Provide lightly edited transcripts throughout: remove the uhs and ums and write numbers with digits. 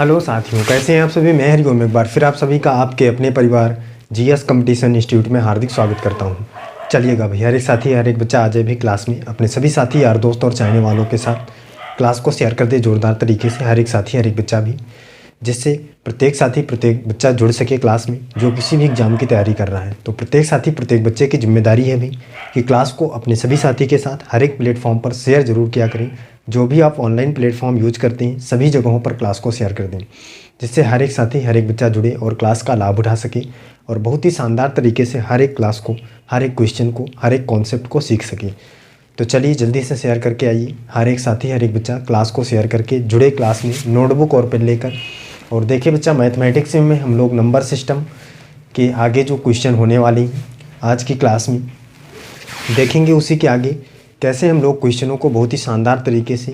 Hello साथियों, कैसे हैं आप सभी। मैं हरिओम एक बार फिर आप सभी का आपके अपने परिवार जीएस कंपटीशन इंस्टीट्यूट में हार्दिक स्वागत करता हूं। चलिएगा भाई, हर एक साथी हर एक बच्चा आ जाए भी क्लास में, अपने सभी साथी यार दोस्त और चाहने वालों के साथ क्लास को शेयर कर दे जोरदार तरीके से। हर एक साथी हर एक बच्चा भी, जिससे प्रत्येक साथी प्रत्येक बच्चा जुड़ सके क्लास में जो किसी भी एग्ज़ाम की तैयारी कर रहा है। तो प्रत्येक साथी प्रत्येक बच्चे की जिम्मेदारी है भी कि क्लास को अपने सभी साथी के साथ हर एक प्लेटफॉर्म पर शेयर ज़रूर किया करें। जो भी आप ऑनलाइन प्लेटफॉर्म यूज करते हैं सभी जगहों पर क्लास को शेयर कर दें, जिससे हर एक साथी हर एक बच्चा जुड़े और क्लास का लाभ उठा सके और बहुत ही शानदार तरीके से हर एक क्लास को, हर एक क्वेश्चन को, हर एक कॉन्सेप्ट को सीख सके। तो चलिए जल्दी से शेयर करके आइए। हर एक साथी हर एक बच्चा क्लास को शेयर करके जुड़े क्लास में नोटबुक और पेन लेकर। और देखिए बच्चा, मैथमेटिक्स में हम लोग नंबर सिस्टम के आगे जो क्वेश्चन होने वाले हैं आज की क्लास में देखेंगे, उसी के आगे कैसे हम लोग क्वेश्चनों को बहुत ही शानदार तरीके से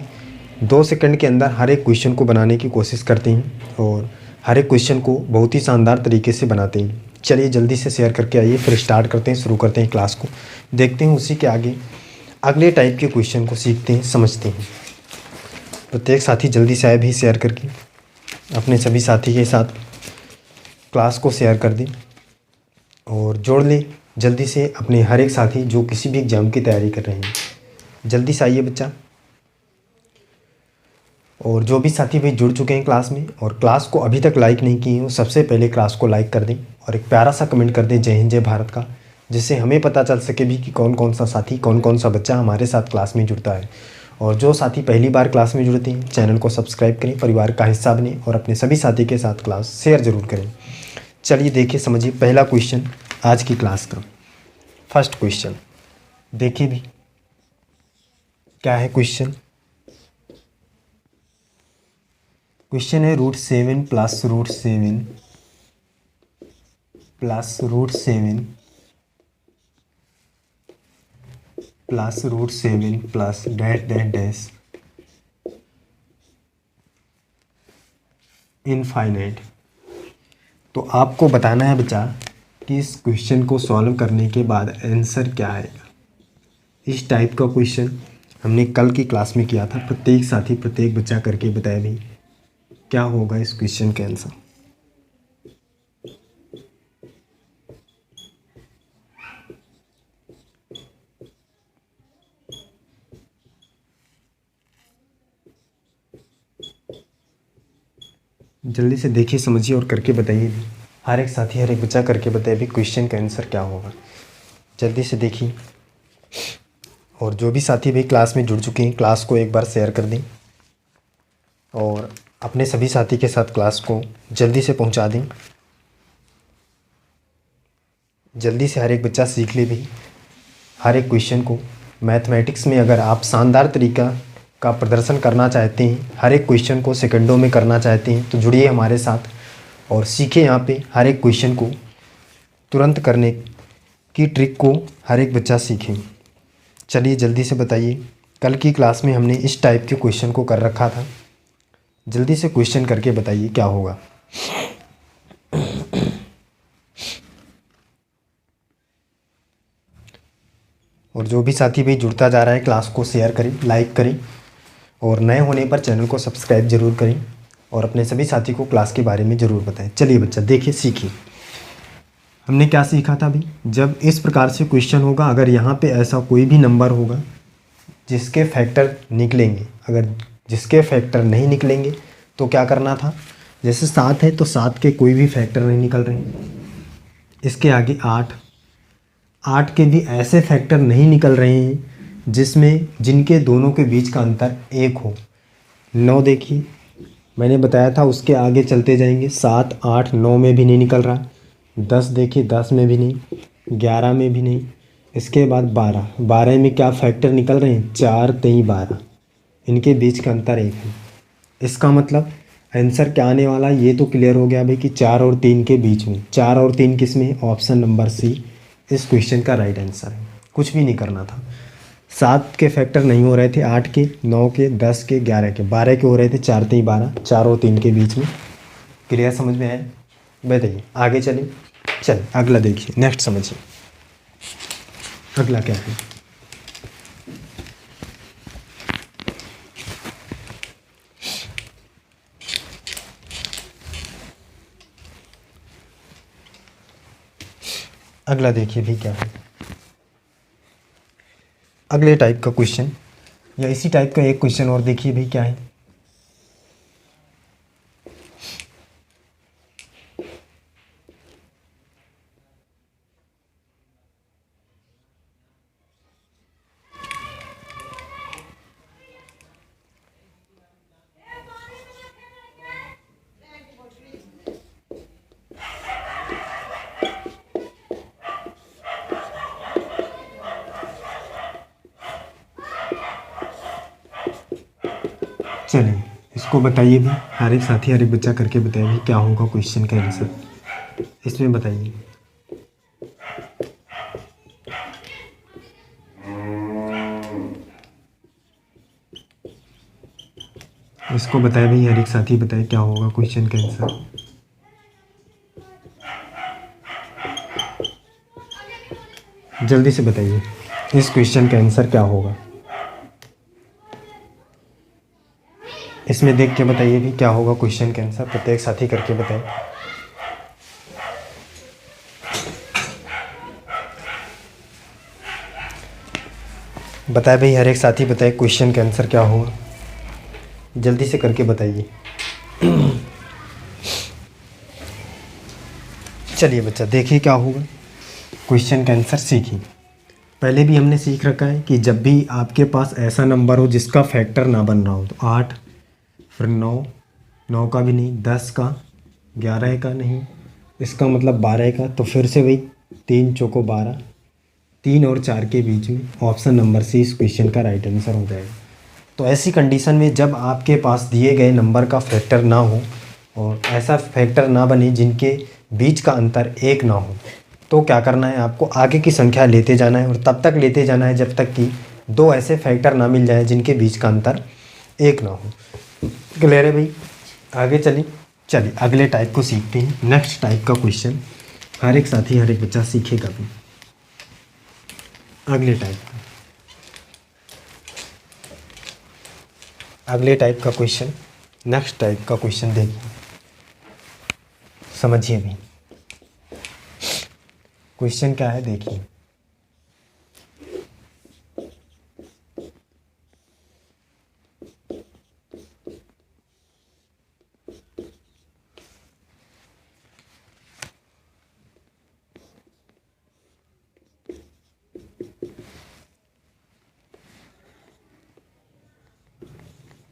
2 सेकंड के अंदर हर एक क्वेश्चन को बनाने की कोशिश करते हैं और हर एक क्वेश्चन को बहुत ही शानदार तरीके से बनाते हैं। चलिए जल्दी से शेयर करके आइए, फिर स्टार्ट करते हैं, शुरू करते हैं क्लास को। देखते हैं उसी के आगे अगले टाइप के क्वेश्चन को सीखते हैं, समझते हैं। प्रत्येक साथी जल्दी से आए भी शेयर करके अपने सभी साथी के साथ क्लास को शेयर कर दें और जोड़ लें जल्दी से अपने हर एक साथी जो किसी भी एग्ज़ाम की तैयारी कर रहे हैं। जल्दी से आइए बच्चा। और जो भी साथी भाई जुड़ चुके हैं क्लास में और क्लास को अभी तक लाइक नहीं किए हैं, सबसे पहले क्लास को लाइक कर दें और एक प्यारा सा कमेंट कर दें जय हिंद जय भारत का, जिससे हमें पता चल सके भी कि कौन कौन सा साथी, कौन कौन सा बच्चा हमारे साथ क्लास में जुड़ता है। और जो साथी पहली बार क्लास में जुड़ते हैं चैनल को सब्सक्राइब करें, परिवार का हिस्सा बने और अपने सभी साथी के साथ क्लास शेयर ज़रूर करें। चलिए देखिए, समझिए पहला क्वेश्चन आज की क्लास का। फर्स्ट क्वेश्चन देखिए भी क्या है क्वेश्चन। क्वेश्चन है √7 plus √7 plus √7 plus √7 plus dash dash dash infinite. तो आपको बताना है बच्चा कि इस क्वेश्चन को सॉल्व करने के बाद आंसर क्या आएगा। इस टाइप का क्वेश्चन हमने कल की क्लास में किया था। प्रत्येक साथी प्रत्येक बच्चा करके बताए भी क्या होगा इस क्वेश्चन का आंसर। जल्दी से देखिए, समझिए और करके बताइए भी। हर एक साथी हर एक बच्चा करके बताए भी क्वेश्चन का आंसर क्या होगा। जल्दी से देखिए। और जो भी साथी भी क्लास में जुड़ चुके हैं क्लास को एक बार शेयर कर दें और अपने सभी साथी के साथ क्लास को जल्दी से पहुंचा दें। जल्दी से हर एक बच्चा सीख ले भी हर एक क्वेश्चन को। मैथमेटिक्स में अगर आप शानदार तरीका का प्रदर्शन करना चाहते हैं, हर एक क्वेश्चन को सेकंडों में करना चाहते हैं, तो जुड़िए हमारे साथ और सीखें यहाँ पे हर एक क्वेश्चन को तुरंत करने की ट्रिक को हर एक बच्चा सीखें। चलिए जल्दी से बताइए। कल की क्लास में हमने इस टाइप के क्वेश्चन को कर रखा था। जल्दी से क्वेश्चन करके बताइए क्या होगा। और जो भी साथी भी जुड़ता जा रहा है क्लास को शेयर करें, लाइक करें और नए होने पर चैनल को सब्सक्राइब जरूर करें और अपने सभी साथी को क्लास के बारे में ज़रूर बताएं। चलिए बच्चा देखिए, सीखिए हमने क्या सीखा था अभी। जब इस प्रकार से क्वेश्चन होगा, अगर यहाँ पे ऐसा कोई भी नंबर होगा जिसके फैक्टर निकलेंगे, अगर जिसके फैक्टर नहीं निकलेंगे तो क्या करना था। जैसे 7 है तो 7 के कोई भी फैक्टर नहीं निकल रहे हैं। इसके आगे 8 के भी ऐसे फैक्टर नहीं निकल रहे हैं जिनके दोनों के बीच का अंतर 1 हो। 9 देखिए मैंने बताया था, उसके आगे चलते जाएंगे 7, 8, 9 में भी नहीं निकल रहा। 10 देखिए, 10 में भी नहीं, 11 में भी नहीं। इसके बाद 12 में क्या फैक्टर निकल रहे हैं, 4, 3, 12। इनके बीच का अंतर 1 है। इसका मतलब आंसर क्या आने वाला है, ये तो क्लियर हो गया भाई कि 4 और 3 के बीच में। 4 और 3 किस में, ऑप्शन नंबर सी इस क्वेश्चन का राइट आंसर है। कुछ भी नहीं करना था। 7 के फैक्टर नहीं हो रहे थे, 8 के, 9 के, 10 के, 11 के, 12 के हो रहे थे, 4, 3, 12, 4 और 3 के बीच में। क्लियर, समझ में आया। बताइए आगे चलिए। चल अगला देखिए, नेक्स्ट समझिए अगला क्या है। अगला देखिए भी क्या है। अगले टाइप का क्वेश्चन या इसी टाइप का एक क्वेश्चन और देखिए भी क्या है। चलिए इसको बताइए भी, हर एक साथी हर एक बच्चा करके बताइए भी क्या होगा क्वेश्चन का आंसर इसमें बताइए। इसको बताए भाई, हर एक साथी बताए क्या होगा क्वेश्चन का आंसर। जल्दी से बताइए इस क्वेश्चन का आंसर क्या होगा। इसमें देख के बताइए भी क्या होगा क्वेश्चन का आंसर, प्रत्येक साथी करके बताए। बताए भाई, हर एक साथी बताए क्वेश्चन का आंसर क्या होगा, जल्दी से करके बताइए। चलिए बच्चा देखिए क्या होगा क्वेश्चन का आंसर सीखिए। पहले भी हमने सीख रखा है कि जब भी आपके पास ऐसा नंबर हो जिसका फैक्टर ना बन रहा हो, तो 8 फिर 9, 9 का भी नहीं, 10 का, 11 का नहीं, इसका मतलब 12 का, तो फिर से वही 3 चौको 12, 3 और 4 के बीच में ऑप्शन नंबर सी इस क्वेश्चन का राइट आंसर हो जाएगा। तो ऐसी कंडीशन में जब आपके पास दिए गए नंबर का फैक्टर ना हो और ऐसा फैक्टर ना बने जिनके बीच का अंतर 1 ना हो, तो क्या करना है, आपको आगे की संख्या लेते जाना है और तब तक लेते जाना है जब तक कि 2 ऐसे फैक्टर ना मिल जाए जिनके बीच का अंतर 1 ना हो। क्लियर है भाई? आगे चलिए अगले टाइप को सीखते हैं। नेक्स्ट टाइप का क्वेश्चन हर एक साथी हर एक बच्चा सीखेगा भी। अगले टाइप का क्वेश्चन, नेक्स्ट टाइप का क्वेश्चन देखिए, समझिए भी क्वेश्चन क्या है देखिए।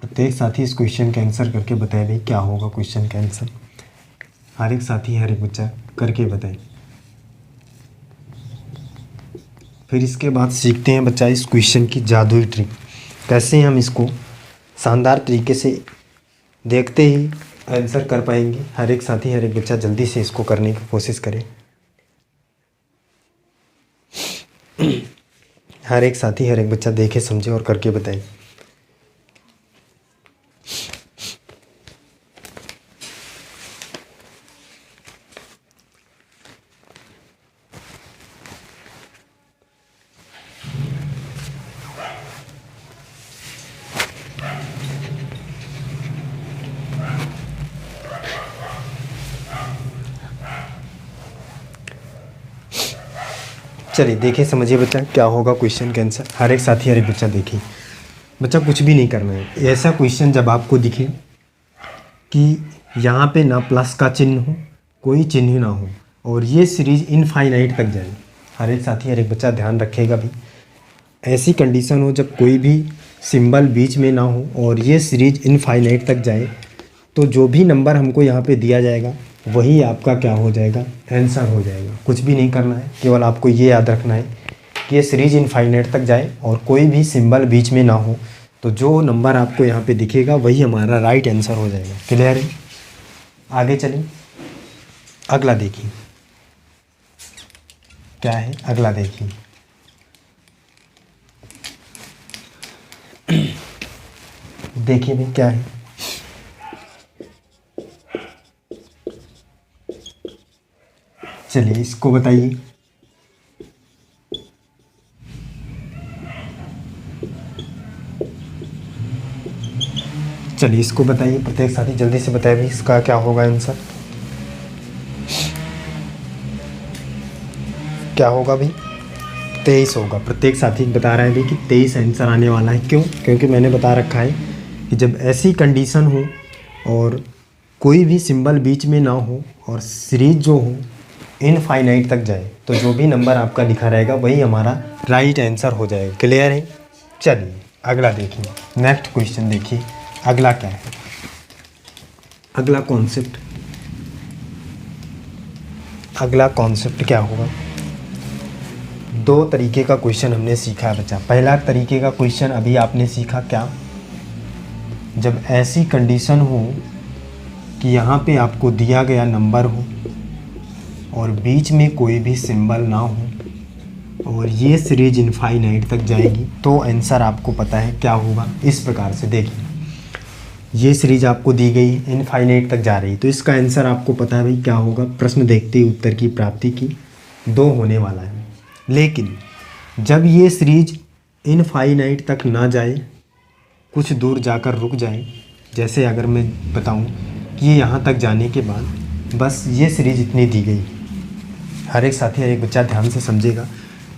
प्रत्येक साथी इस क्वेश्चन का आंसर करके बताए भाई क्या होगा क्वेश्चन का आंसर। हर एक साथी हर एक बच्चा करके बताए। फिर इसके बाद सीखते हैं बच्चा इस क्वेश्चन की जादुई ट्रिक, कैसे हम इसको शानदार तरीके से देखते ही आंसर कर पाएंगे। हर एक साथी हर एक बच्चा जल्दी से इसको करने की कोशिश करे। हर एक साथी हर एक बच्चा देखे समझे और करके बताए। चलिए देखिए समझिए बच्चा क्या होगा क्वेश्चन का आंसर। हर एक साथी हर एक बच्चा देखिए। बच्चा कुछ भी नहीं करना है, ऐसा क्वेश्चन जब आपको दिखे कि यहाँ पे ना प्लस का चिन्ह हो, कोई चिन्ह ना हो और ये सीरीज इनफाइनाइट तक जाए। हर एक साथी हर एक बच्चा ध्यान रखेगा भी, ऐसी कंडीशन हो जब कोई भी सिंबल बीच में ना हो और ये सीरीज इनफाइनाइट तक जाए, तो जो भी नंबर हमको यहाँ पे दिया जाएगा वही आपका क्या हो जाएगा, आंसर हो जाएगा। कुछ भी नहीं करना है, केवल आपको ये याद रखना है कि ये सीरीज इनफाइनाइट तक जाए और कोई भी सिंबल बीच में ना हो, तो जो नंबर आपको यहाँ पे दिखेगा वही हमारा राइट आंसर हो जाएगा। क्लियर है? आगे चलें, अगला देखिए क्या है। अगला देखिए, देखिए भाई क्या है। चलिए इसको बताइए। चलिए इसको बताइए, प्रत्येक साथी जल्दी से बताइए भाई इसका क्या होगा आंसर। क्या होगा भाई? 23 होगा। प्रत्येक साथी बता रहा है भाई कि 23 आंसर आने वाला है। क्यों? क्योंकि मैंने बता रखा है कि जब ऐसी कंडीशन हो और कोई भी सिंबल बीच में ना हो और सीरीज जो हो इनफाइनाइट तक जाए, तो जो भी नंबर आपका लिखा रहेगा वही हमारा राइट आंसर हो जाएगा। क्लियर है? चलिए अगला देखिए, नेक्स्ट क्वेश्चन देखिए अगला क्या है। अगला कॉन्सेप्ट क्या होगा? दो तरीके का क्वेश्चन हमने सीखा है बच्चा। पहला तरीके का क्वेश्चन अभी आपने सीखा क्या, जब ऐसी कंडीशन हो कि यहाँ पे आपको दिया गया नंबर हो और बीच में कोई भी सिंबल ना हो और ये सीरीज इनफाइनाइट तक जाएगी, तो आंसर आपको पता है क्या होगा। इस प्रकार से देखिए, ये सीरीज आपको दी गई है, इनफाइनाइट तक जा रही है, तो इसका आंसर आपको पता है भाई क्या होगा। प्रश्न देखते ही उत्तर की प्राप्ति की 2 होने वाला है। लेकिन जब ये सीरीज इनफाइनाइट तक ना जाए, कुछ दूर जाकर रुक जाए, जैसे अगर मैं बताऊं कि ये यहाँ तक जाने के बाद बस ये सीरीज इतनी दी गई, हर एक साथी हर एक बच्चा ध्यान से समझेगा,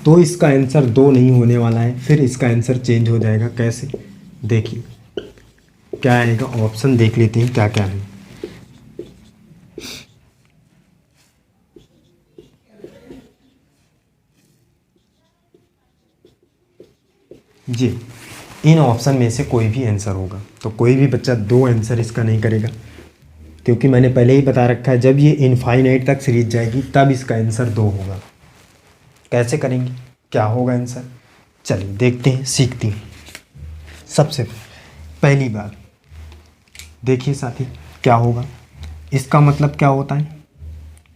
तो इसका आंसर 2 नहीं होने वाला है। फिर इसका आंसर चेंज हो जाएगा। कैसे? देखिए क्या आएगा, ऑप्शन देख लेते हैं क्या क्या है। जी, इन ऑप्शन में से कोई भी आंसर होगा, तो कोई भी बच्चा 2 आंसर इसका नहीं करेगा, क्योंकि मैंने पहले ही बता रखा है जब ये इनफाइनाइट तक सीरीज जाएगी तब इसका आंसर 2 होगा। कैसे करेंगे, क्या होगा आंसर? चलिए देखते हैं, सीखते हैं। सबसे पहली बात देखिए साथी, क्या होगा, इसका मतलब क्या होता है,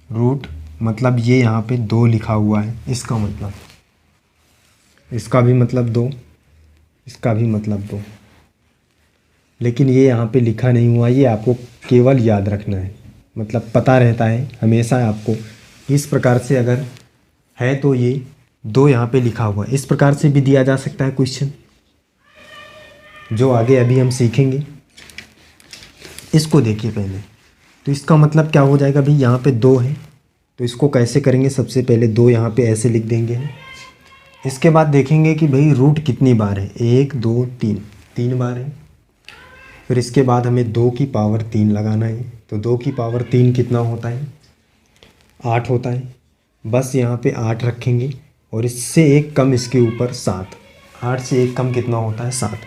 रूट, मतलब ये यहाँ पे 2 लिखा हुआ है, इसका मतलब, इसका भी मतलब 2, इसका भी मतलब 2, लेकिन ये यहाँ पे लिखा नहीं हुआ, ये आपको केवल याद रखना है, मतलब पता रहता है हमेशा आपको। इस प्रकार से अगर है तो ये 2 यहाँ पे लिखा हुआ है, इस प्रकार से भी दिया जा सकता है क्वेश्चन, जो आगे अभी हम सीखेंगे। इसको देखिए पहले, तो इसका मतलब क्या हो जाएगा भाई, यहाँ पे 2 है, तो इसको कैसे करेंगे, सबसे पहले 2 यहाँ पे ऐसे लिख देंगे। इसके बाद देखेंगे कि भाई रूट कितनी बार है, 1 2 3, 3 बार है। फिर इसके बाद हमें 2 की पावर 3 लगाना है, तो 2 की पावर 3 कितना होता है, 8 होता है। बस यहाँ पे 8 रखेंगे और इससे एक कम इसके ऊपर 7, 8 से एक कम कितना होता है, 7।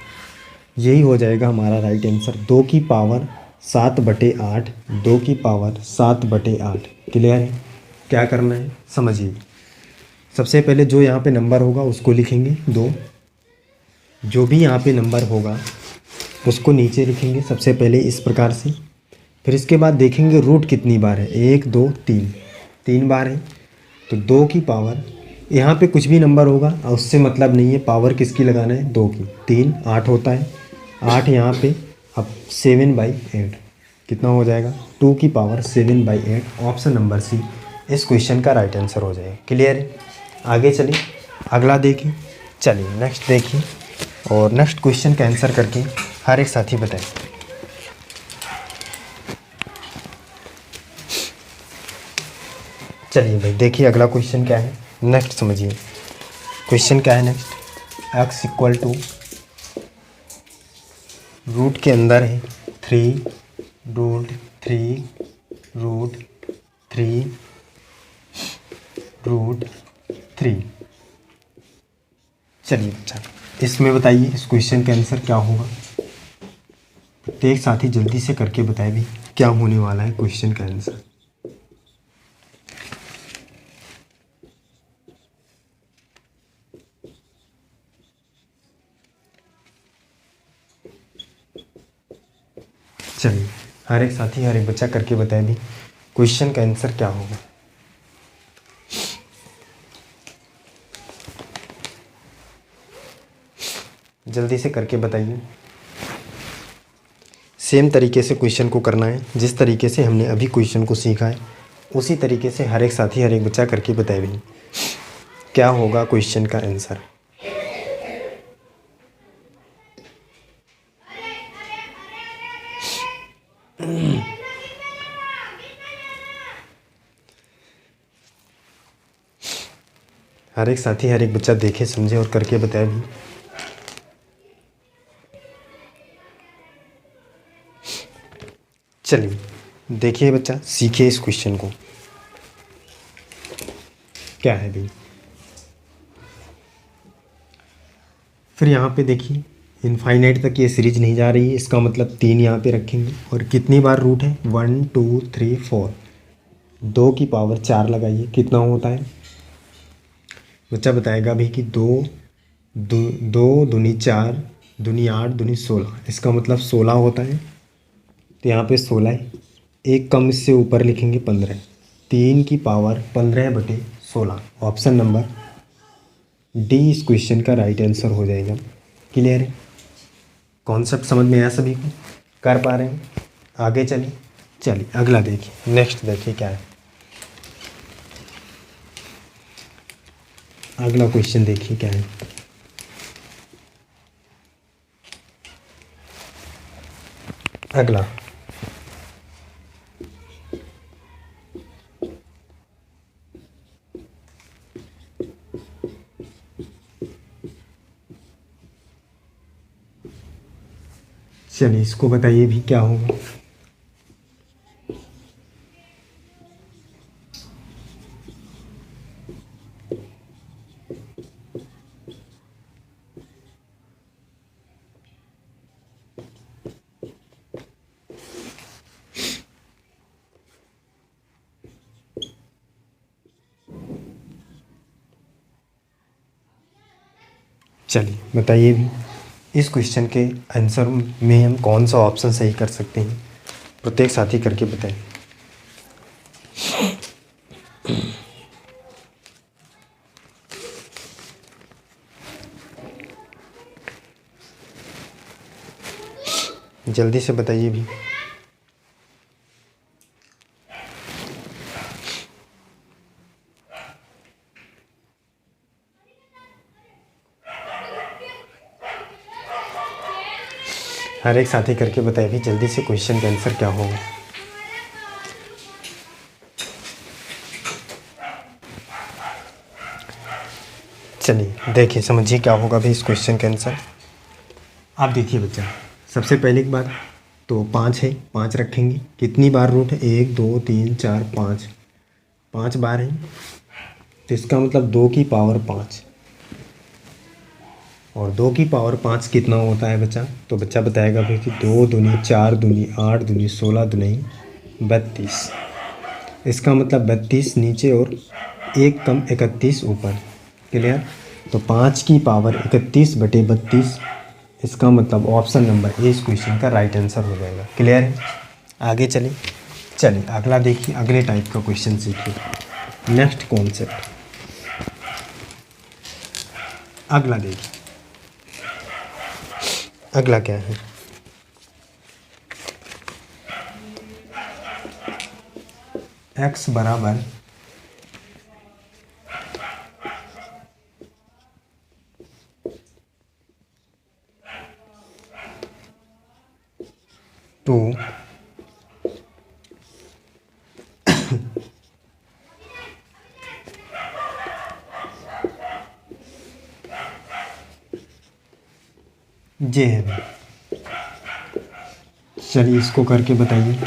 यही हो जाएगा हमारा राइट आंसर, 2 की पावर 7/8, 2 की पावर 7/8। क्लियर है? क्या करना है समझिए। सबसे पहले जो यहाँ पे नंबर होगा उसको लिखेंगे 2, जो भी यहाँ पे नंबर होगा उसको नीचे लिखेंगे सबसे पहले इस प्रकार से। फिर इसके बाद देखेंगे रूट कितनी बार है, 1 2 3, 3 बार है। तो 2 की पावर, यहाँ पे कुछ भी नंबर होगा और उससे मतलब नहीं है, पावर किसकी लगाना है, 2 की। 3 8 होता है, 8 यहाँ पे, अब 7/8 कितना हो जाएगा, 2 की पावर 7/8। ऑप्शन नंबर सी इस क्वेश्चन का राइट आंसर हो जाएगा। क्लियर है? आगे चलिए अगला देखिए। चलिए नेक्स्ट देखिए, और नेक्स्ट क्वेश्चन का आंसर करके हर एक साथी बताए। चलिए भाई देखिए अगला क्वेश्चन क्या है, नेक्स्ट समझिए। क्वेश्चन क्या है next, x equal to root के अंदर है 3 रूट 3 रूट 3 रूट 3। चलिए अच्छा, इसमें बताइए इस क्वेश्चन का आंसर क्या होगा। प्रत्येक साथी जल्दी से करके बताए भी क्या होने वाला है क्वेश्चन का आंसर। चलिए हर एक साथी हर एक बच्चा करके बताए भी क्वेश्चन का आंसर क्या होगा। जल्दी से करके बताइए। सेम तरीके से क्वेश्चन को करना है, जिस तरीके से हमने अभी क्वेश्चन को सीखा है उसी तरीके से हर एक साथी हर एक बच्चा करके बताए भी क्या होगा क्वेश्चन का आंसर। हर एक साथी हर एक बच्चा देखे समझे और करके बताए भी। चलिए देखिए बच्चा, सीखिए इस क्वेश्चन को। क्या है भाई, फिर यहाँ पे देखिए इनफाइनाइट तक ये सीरीज नहीं जा रही है, इसका मतलब 3 यहाँ पे रखेंगे और कितनी बार रूट है 1 2 3 4, 2 की पावर 4 लगाइए, कितना होता है बच्चा बताएगा भाई कि 2 दूनी 4 दूनी 8 दूनी 16, इसका मतलब 16 होता है। तो यहाँ पे 16 है, एक कम इससे ऊपर लिखेंगे 15, 3 की पावर 15/16, ऑप्शन नंबर डी इस क्वेश्चन का राइट आंसर हो जाएगा। क्लियर है, कॉन्सेप्ट समझ में आया सभी को, कर पा रहे हैं? आगे चलिए अगला देखिए, नेक्स्ट देखिए क्या है। अगला क्वेश्चन देखिए क्या है। अगला चलिए इसको बताइए भी क्या होगा। चलिए बताइए भी इस क्वेश्चन के आंसर में हम कौन सा ऑप्शन सही कर सकते हैं, प्रत्येक साथी करके बताएं। जल्दी से बताइए भी। हर एक साथी करके बताइए भी जल्दी से, क्वेश्चन का आंसर क्या होगा। चलिए देखिए समझिए क्या होगा भी इस क्वेश्चन का आंसर। आप देखिए बच्चा, सबसे पहले एक बात तो 5 है, 5 रखेंगे, कितनी बार रूट है 1 2 3 4 5, 5 बार है, तो इसका मतलब 2 की पावर 5, और 2 की पावर 5 कितना होता है बच्चा, तो बच्चा बताएगा भाई कि 2 दूनी 4 दूनी 8 दूनी 16 दूनी 32, इसका मतलब 32 नीचे और एक कम 31 ऊपर। क्लियर, तो 5 की पावर 31/32, इसका मतलब ऑप्शन नंबर ए इस क्वेश्चन का राइट आंसर हो जाएगा। क्लियर है, आगे चलिए अगला देखिए, अगले टाइप का क्वेश्चन सीखिए। नेक्स्ट कॉन्सेप्ट अगला देखिए, अगला क्या है। x बराबर 2 जे है। चलिए इसको करके बताइए।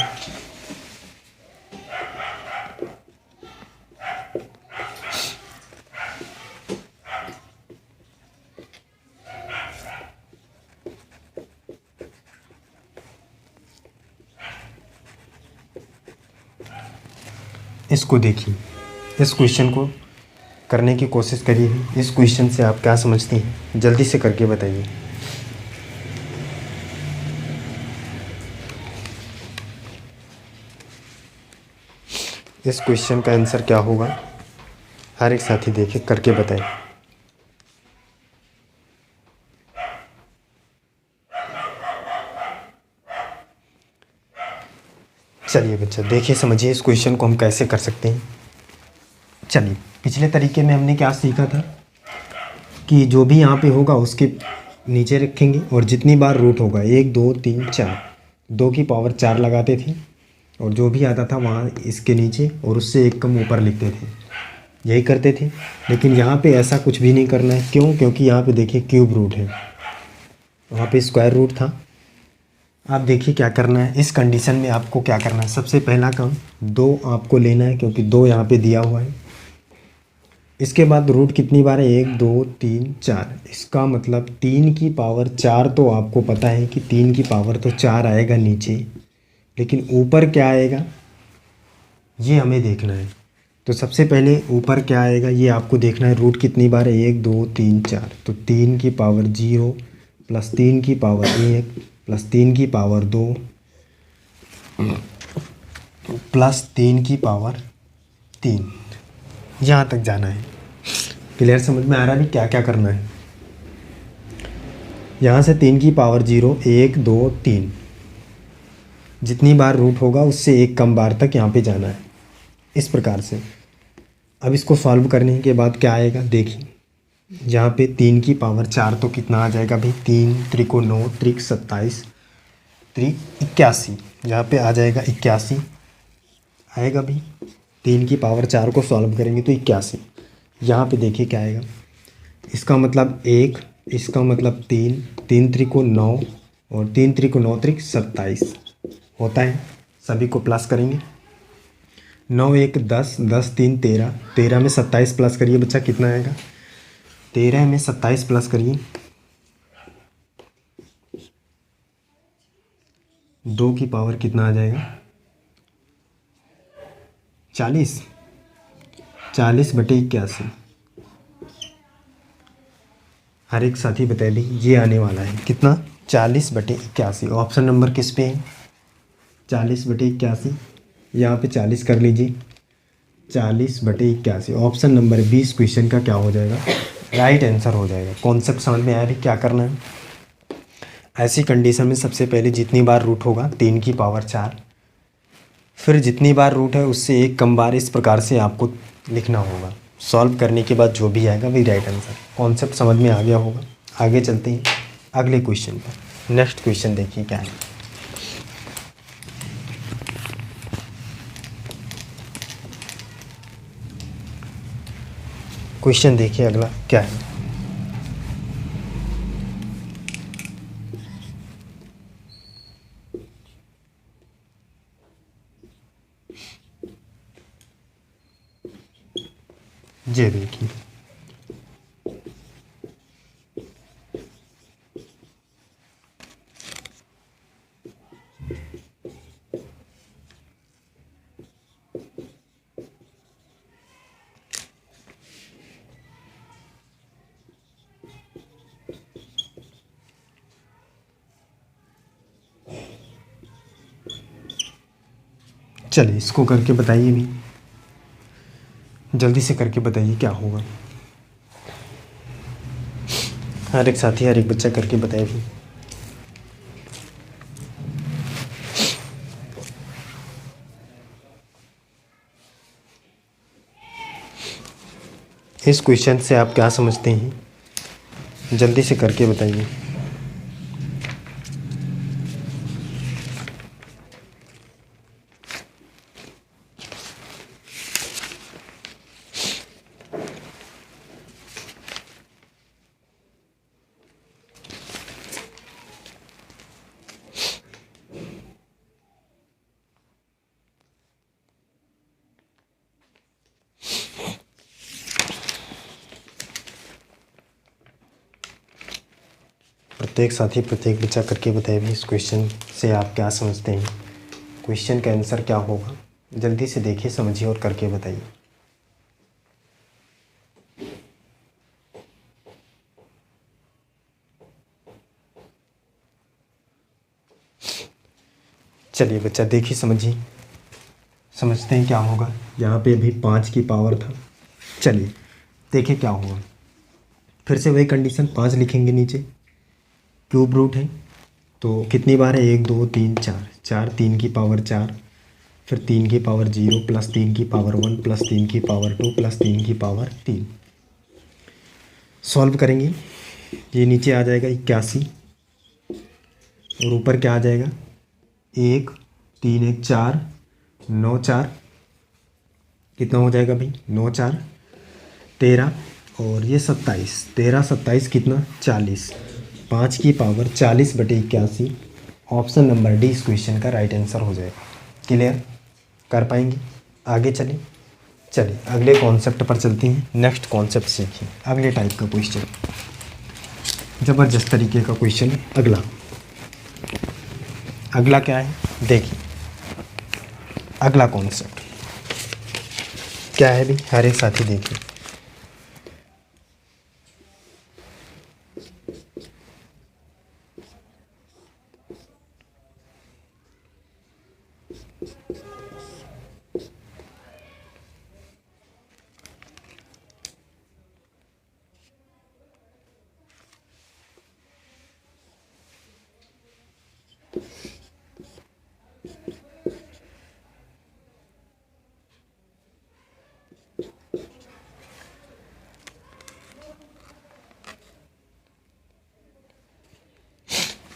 इसको देखिए, इस क्वेश्चन को करने की कोशिश करिए। इस क्वेश्चन से आप क्या समझते हैं, जल्दी से करके बताइए। इस क्वेश्चन का आंसर क्या होगा, हर एक साथी देखे करके बताएं। चलिए बच्चा देखिए समझिए इस क्वेश्चन को हम कैसे कर सकते हैं। चलिए पिछले तरीके में हमने क्या सीखा था कि जो भी यहाँ पे होगा उसके नीचे रखेंगे और जितनी बार रूट होगा 1 2 3 4, 2 की पावर 4 लगाते थे और जो भी आता था वहाँ इसके नीचे और उससे एक कम ऊपर लिखते थे। यही करते थे। लेकिन यहाँ पे ऐसा कुछ भी नहीं करना है। क्यों? क्योंकि यहाँ पे देखिए क्यूब रूट है, वहाँ पे स्क्वायर रूट था। आप देखिए क्या करना है इस कंडीशन में। आपको क्या करना है, सबसे पहला काम 2 आपको लेना है, क्योंकि 2 यहाँ पे दिया हुआ है। इसके बाद रूट कितनी बार है, 1 2 3 4। इसका मतलब 3 की पावर 4, तो आपको पता है कि 3 की पावर तो 4 आएगा नीचे, लेकिन ऊपर क्या आएगा ये हमें देखना है। तो सबसे पहले ऊपर क्या आएगा ये आपको देखना है। रूट कितनी बार है, 1 2 3 4। तो 3 की पावर 0 प्लस 3 की पावर 1 प्लस 3 की पावर 2 प्लस 3 की पावर 3, यहाँ तक जाना है। क्लियर? समझ में आ रहा है क्या क्या करना है। यहाँ से 3 की पावर 0 1 2 3, जितनी बार रूट होगा उससे एक कम बार तक यहाँ पे जाना है, इस प्रकार से। अब इसको सॉल्व करने के बाद क्या आएगा देखिए, यहाँ पे 3 की पावर 4 तो कितना आ जाएगा भाई, 3 त्रिको 9 त्रिक 27 त्रिक 81, यहाँ पे आ जाएगा 81 आएगा भाई। 3 की पावर 4 को सॉल्व करेंगे तो 81। यहाँ पे देखिए क्या आएगा, इसका मतलब 1, इसका मतलब 3, 3 त्रिको 9 और 3 त्रिको 9 त्रिक 27 होता है। सभी को प्लस करेंगे, 9 1 10 10 3 13, 13 में 27 प्लस करिए बच्चा, कितना आएगा, 13 में 27 प्लस करिए, 2 की पावर कितना आ जाएगा, 40, 40/81। हर एक साथी बता दी ये आने वाला है कितना, 40/81। ऑप्शन नंबर किस पे है, 40/81। यहाँ पे 40 कर लीजिए, 40/81 ऑप्शन नंबर 20 क्वेश्चन का क्या हो जाएगा, राइट आंसर हो जाएगा। कॉन्सेप्ट समझ में आया भी क्या करना है। ऐसी कंडीशन में सबसे पहले जितनी बार रूट होगा 3 की पावर 4, फिर जितनी बार रूट है उससे एक कम बार, इस प्रकार से आपको लिखना होगा। सॉल्व करने के बाद जो भी आएगा वही राइट आंसर। कॉन्सेप्ट समझ में आ गया होगा। आगे चलते हैं अगले क्वेश्चन पर। नेक्स्ट क्वेश्चन देखिए क्या है। क्वेश्चन देखिए अगला क्या है। ये देखिए, चलिए इसको करके बताइए भी, जल्दी से करके बताइए क्या होगा। हर एक साथी हर एक बच्चा करके बताए भी। इस क्वेश्चन से आप क्या समझते हैं, जल्दी से करके बताइए। प्रत्येक साथी प्रत्येक बच्चा करके बताए भी इस क्वेश्चन से आप क्या समझते हैं, क्वेश्चन का आंसर क्या होगा। जल्दी से देखिए, समझिए और करके बताइए। चलिए बच्चा देखिए, समझिए, समझते हैं क्या होगा। यहाँ पे अभी 5 की पावर था। चलिए देखिए क्या होगा। फिर से वही कंडीशन, 5 लिखेंगे नीचे, क्यूब रूट है तो कितनी बार है, 1 2 3 4, 4 3 की पावर 4, फिर 3 की पावर 0 प्लस 3 की पावर 1 प्लस 3 की पावर 2 प्लस 3 की पावर 3। सॉल्व करेंगे, ये नीचे आ जाएगा 81 और ऊपर क्या आ जाएगा, 1 3 1 4 9 4, कितना हो जाएगा भाई, 9 4 13 और ये 27, 13 27 कितना 40, 5 की पावर 40/81। ऑप्शन नंबर डी इस क्वेश्चन का राइट आंसर हो जाएगा। क्लियर, कर पाएंगे? आगे चलिए अगले कॉन्सेप्ट पर चलते हैं। नेक्स्ट कॉन्सेप्ट सीखिए, अगले टाइप का क्वेश्चन, ज़बरदस्त तरीके का क्वेश्चन। अगला क्या है देखिए, अगला कॉन्सेप्ट क्या है भी, हर एक साथी देखिए।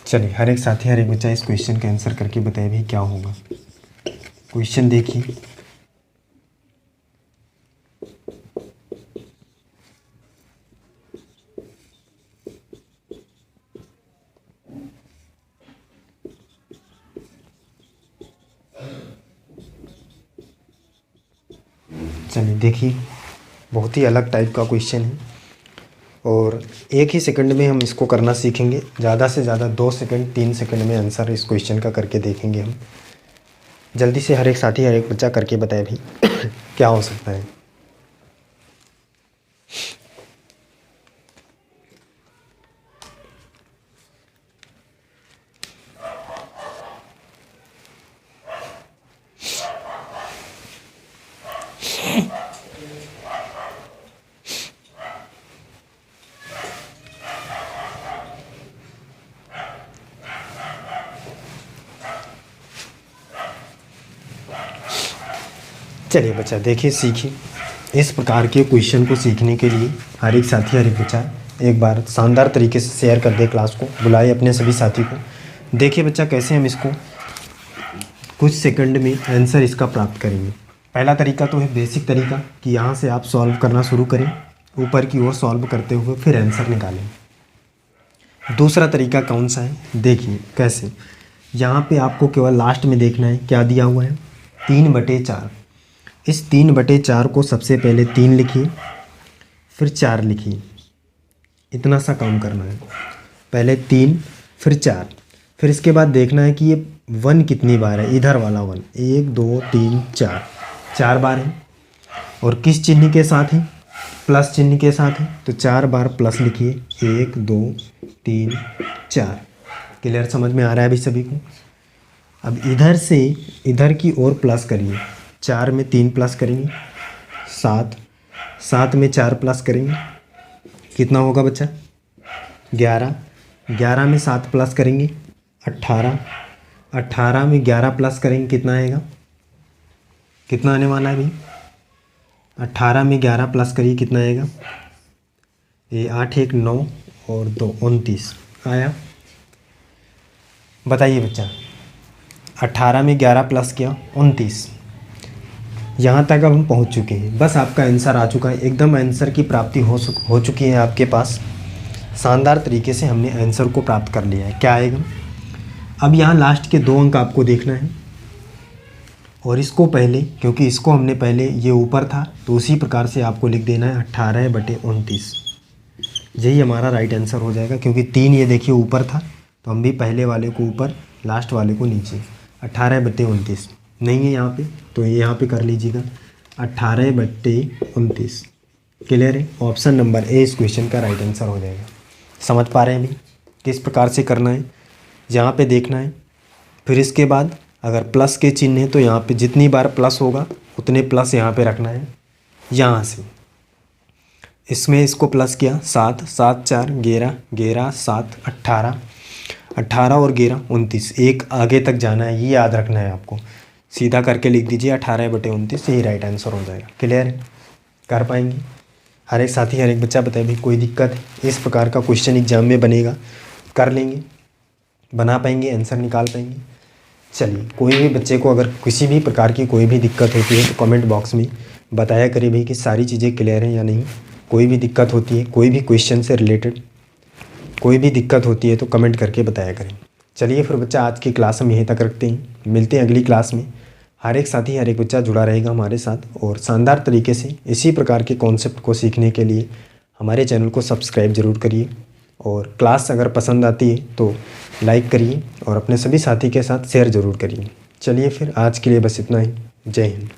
चलिए हर एक साथी हर एक बच्चा इस क्वेश्चन का आंसर करके बताए भी क्या होगा। क्वेश्चन देखिए, चलिए देखिए, बहुत ही अलग टाइप का क्वेश्चन है और एक ही सेकंड में हम इसको करना सीखेंगे। ज़्यादा से ज़्यादा 2 सेकंड 3 सेकंड में आंसर इस क्वेश्चन का करके देखेंगे हम। जल्दी से हर एक साथी हर एक बच्चा करके बताए भी क्या हो सकता है। चलिए बच्चा देखिए, सीखिए। इस प्रकार के क्वेश्चन को सीखने के लिए हर एक साथी हर एक बच्चा एक बार शानदार तरीके से शेयर कर दे क्लास को, बुलाए अपने सभी साथी को। देखिए बच्चा कैसे हम इसको कुछ सेकंड में आंसर इसका प्राप्त करेंगे। पहला तरीका तो है बेसिक तरीका कि यहाँ से आप सॉल्व करना शुरू करें, ऊपर की ओर सॉल्व करते हुए फिर आंसर निकालें। दूसरा तरीका कौन सा है देखिए कैसे, यहाँ पे आपको केवल लास्ट में देखना है क्या दिया हुआ है 3/4। इस 3/4 को सबसे पहले 3 लिखिए, फिर 4 लिखिए। इतना सा काम करना है, पहले 3 फिर 4। फिर इसके बाद देखना है कि ये 1 कितनी बार है, इधर वाला 1 1 2 3 4 बार है। और किस चिन्ह के साथ है, प्लस चिन्ह के साथ है, तो 4 बार प्लस लिखिए 1 2 3 4। क्लियर, समझ में आ रहा है अभी सभी को? अब इधर से इधर की ओर प्लस करिए, 4 में 3 प्लस करेंगे 7, 7 में 4 प्लस करेंगे कितना होगा बच्चा 11, 11 में 7 प्लस करेंगे 18, 18 में 11 प्लस करेंगे कितना आएगा, कितना आने वाला है अभी 18 में 11 प्लस करिए कितना आएगा, ये 8 1 9 और 2 29 आया। बताइए बच्चा, 18 में 11 प्लस किया 29। यहाँ तक अब हम पहुँच चुके हैं, बस आपका आंसर आ चुका है, एकदम आंसर की प्राप्ति हो चुकी है आपके पास। शानदार तरीके से हमने आंसर को प्राप्त कर लिया है। क्या आएगा, अब यहाँ लास्ट के 2 अंक आपको देखना है और इसको पहले, क्योंकि इसको हमने पहले ये ऊपर था तो उसी प्रकार से आपको लिख देना है 18/29। यही हमारा राइट आंसर हो जाएगा, क्योंकि 3 ये देखिए ऊपर था तो हम भी पहले वाले को ऊपर लास्ट वाले को नीचे। 18/29 नहीं है यहाँ पे, तो ये यहाँ पे कर लीजिएगा 18/29। क्लियर है, ऑप्शन नंबर ए इस क्वेश्चन का राइट आंसर हो जाएगा। समझ पा रहे हैं अभी किस प्रकार से करना है, यहाँ पे देखना है। फिर इसके बाद अगर प्लस के चिन्ह है तो यहाँ पे जितनी बार प्लस होगा उतने प्लस यहाँ पे रखना है। यहाँ से इसमें इसको प्लस किया 7 7 4 11 11 7 18 18 और 11 29, एक आगे तक जाना है, ये याद रखना है आपको। सीधा करके लिख दीजिए 18/29, यही राइट आंसर हो जाएगा। क्लियर है, कर पाएंगे हर एक साथी हर एक बच्चा? बताए भी कोई दिक्कत है? इस प्रकार का क्वेश्चन एग्जाम में बनेगा, कर लेंगे, बना पाएंगे, आंसर निकाल पाएंगे? चलिए, कोई भी बच्चे को अगर किसी भी प्रकार की कोई भी दिक्कत होती है तो कमेंट बॉक्स में बताया करिए भाई कि सारी चीज़ें क्लियर हैं या नहीं। कोई भी दिक्कत होती है, कोई भी क्वेश्चन से रिलेटेड कोई भी दिक्कत होती है तो कमेंट करके बताया करें। चलिए फिर बच्चा, आज की क्लास हम यहीं तक रखते हैं। मिलते हैं अगली क्लास में। हर एक साथी, हर एक बच्चा जुड़ा रहेगा हमारे साथ और शानदार तरीके से इसी प्रकार के कॉन्सेप्ट को सीखने के लिए हमारे चैनल को सब्सक्राइब ज़रूर करिए। और क्लास अगर पसंद आती है तो लाइक करिए और अपने सभी साथी के साथ शेयर ज़रूर करिए। चलिए फिर आज के लिए बस इतना ही। जय हिंद।